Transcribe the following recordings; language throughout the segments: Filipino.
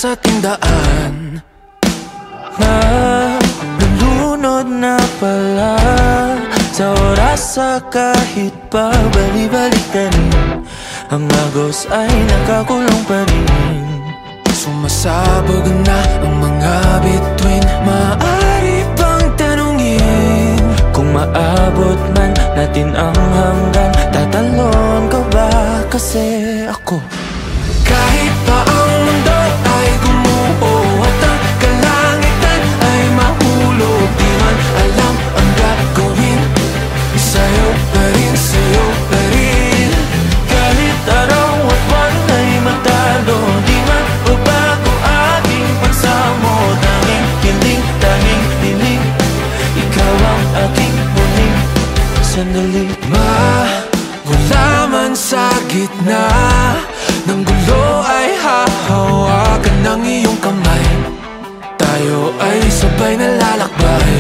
sa tindaan. Nalulunod na pala sa oras, sa kahit pa bali-balik ka rin. Ang agos ay nakakulong pa rin. Sumasabog na ang mga bituin. Maaari bang tanungin kung maabot man natin ang hanggan? Tatalon ka ba kasi ako? Kahit pa ang mundo ay gumuho at ang kalangitan ay mahulog, di man alam ang gagawin. Sa'yo pa rin, sa'yo pa rin. Kahit araw at buwan ay magtalo, di man babago aking pagsamo. Tanging hiling, tanging hiling, ikaw ang aking huling sandali. Wala man sa gitna ng gulo ay hahawakan ng iyong kamay. Tayo ay sabay na lalakbay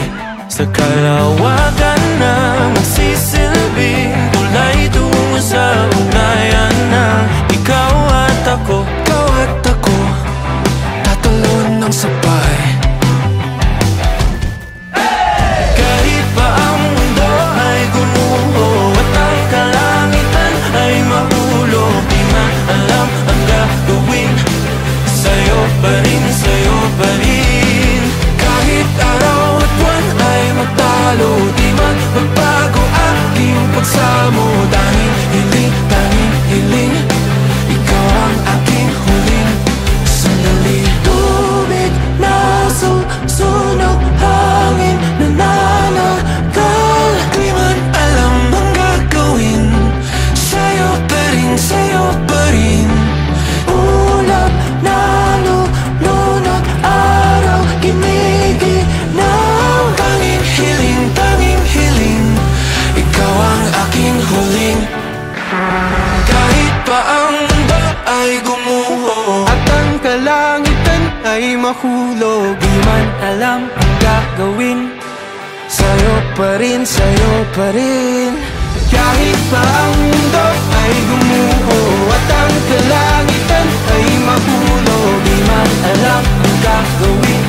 sa kalawakan na magsisilbing tulay tungo sa ugnayan na ikaw at ako, ikaw at ako, tatalon ng sabay. Kahit pa ang mundo ay gumuho at ang kalangitan ay mahulog, di man alam ang gagawin. Sa'yo pa rin, sa'yo pa rin. Kahit araw at buwan ay magtalo, di man magbago aking pagsamo. Tanging hiling, tanging hiling, ikaw ang aking huling sandali. Tubig na susunog, hangin na nanakal, di man alam ang gagawin. Sa'yo pa rin, sa'yo pa rin. Ulap na lulunod, araw gumiginaw. Tanging hiling, ikaw ang aking huling. Kahit pa ang mundo ay gumuho at ang kalangitan ay mahulog, di man alam ang gagawin. Sa'yo pa rin, sa'yo pa rin. Kahit pa ang mundo ay gumuho at ang kalangitan ay mahulog, di man alam ang gagawin.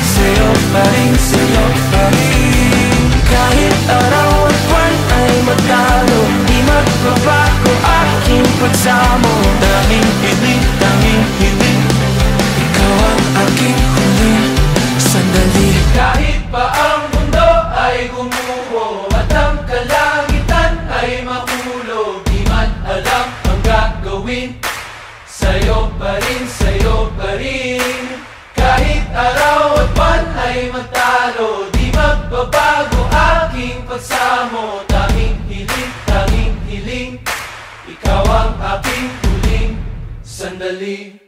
Sa'yo pa rin, sa'yo pa rin. Kahit araw at buwan ay magtalo, di magbabago aking pagsamo. Tanging hiling, ikaw ang aking huling sandali. Kahit pa ang mundo ay gumuho at ang kalangitan ay mahulog, di man alam ang gagawin. Sa'yo pa rin, sa'yo pa rin. Kahit araw at buwan ay magtalo, di magbabago aking pagsamo. Tanging hiling, ikaw ang aking huling sandali.